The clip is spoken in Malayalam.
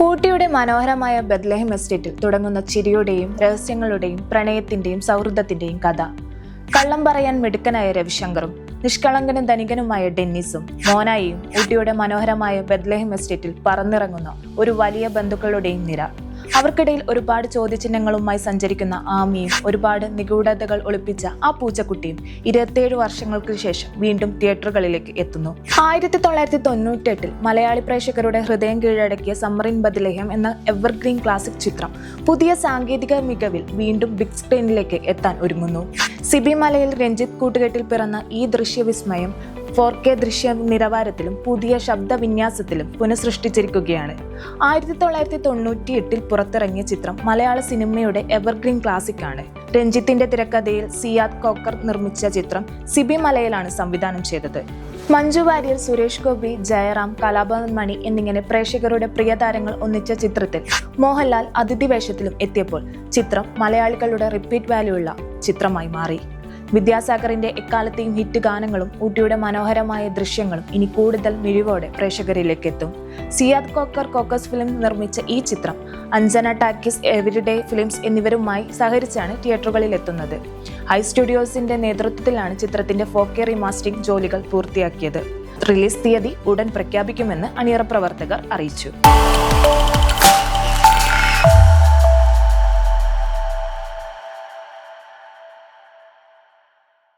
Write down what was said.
ഊട്ടിയുടെ മനോഹരമായ ബെത്ലഹേം എസ്റ്റേറ്റിൽ തുടങ്ങുന്ന ചിരിയുടെയും രഹസ്യങ്ങളുടെയും പ്രണയത്തിന്റെയും സൗഹൃദത്തിന്റെയും കഥ. കള്ളം പറയാൻ മിടുക്കനായ രവിശങ്കറും നിഷ്കളങ്കനും ധനികനുമായ ഡെന്നിസും മോനായിയും ഊട്ടിയുടെ മനോഹരമായ ബെത്ലഹേം എസ്റ്റേറ്റിൽ പറന്നിറങ്ങുന്ന ഒരു വലിയ ബന്ധുക്കളുടെയും നിര. അവർക്കിടയിൽ ഒരുപാട് ചോദ്യചിഹ്നങ്ങളുമായി സഞ്ചരിക്കുന്ന ആമിയും ഒരുപാട് നിഗൂഢതകൾ ഒളിപ്പിച്ച ആ പൂച്ചക്കുട്ടിയും 27 വർഷങ്ങൾക്ക് ശേഷം വീണ്ടും തിയേറ്ററുകളിലേക്ക് എത്തുന്നു. 1998 മലയാളി പ്രേക്ഷകരുടെ ഹൃദയം കീഴടക്കിയ സമ്മർ ഇൻ ബെത്ലഹേം എന്ന എവർഗ്രീൻ ക്ലാസിക് ചിത്രം പുതിയ സാങ്കേതിക മികവിൽ വീണ്ടും ബിഗ് സ്ക്രീനിലേക്ക് എത്താൻ ഒരുങ്ങുന്നു. സിബി മലയിൽ രഞ്ജിത്ത് കൂട്ടുകെട്ടിൽ പിറന്ന ഈ ദൃശ്യവിസ്മയം 4K ദൃശ്യ നിലവാരത്തിലും പുതിയ ശബ്ദവിന്യാസത്തിലും പുനഃസൃഷ്ടിച്ചിരിക്കുകയാണ്. 1998 പുറത്തിറങ്ങിയ ചിത്രം മലയാള സിനിമയുടെ എവർഗ്രീൻ ക്ലാസിക് ആണ്. രഞ്ജിത്തിന്റെ തിരക്കഥയിൽ സിയാദ് കോക്കർ നിർമ്മിച്ച ചിത്രം സിബി മലയിലാണ് സംവിധാനം ചെയ്തത്. മഞ്ജു വാര്യർ, സുരേഷ് ഗോപി, ജയറാം, കലാഭവൻ മണി എന്നിങ്ങനെ പ്രേക്ഷകരുടെ പ്രിയതാരങ്ങൾ ഒന്നിച്ച ചിത്രത്തിൽ മോഹൻലാൽ അതിഥി വേഷത്തിലും എത്തിയപ്പോൾ ചിത്രം മലയാളികളുടെ റിപ്പീറ്റ് വാല്യൂ ഉള്ള ചിത്രമായി മാറി. വിദ്യാസാഗറിന്റെ എക്കാലത്തെയും ഹിറ്റ് ഗാനങ്ങളും ഊട്ടിയുടെ മനോഹരമായ ദൃശ്യങ്ങളും ഇനി കൂടുതൽ മിഴിവോടെ പ്രേക്ഷകരിലേക്ക് എത്തും. സിയാദ് കോക്കർ കോക്കസ് ഫിലിം നിർമ്മിച്ച ഈ ചിത്രം അഞ്ജന ടാക്കീസ്, എവരിഡേ ഫിലിംസ് എന്നിവരുമായി സഹകരിച്ചാണ് തിയേറ്ററുകളിൽ എത്തുന്നത്. ഹൈ സ്റ്റുഡിയോസിന്റെ നേതൃത്വത്തിലാണ് ചിത്രത്തിന്റെ 4K റീമാസ്റ്ററിംഗ് ജോലികൾ പൂർത്തിയാക്കിയത്. റിലീസ് തീയതി ഉടൻ പ്രഖ്യാപിക്കുമെന്ന് അണിയറ പ്രവർത്തകർ അറിയിച്ചു.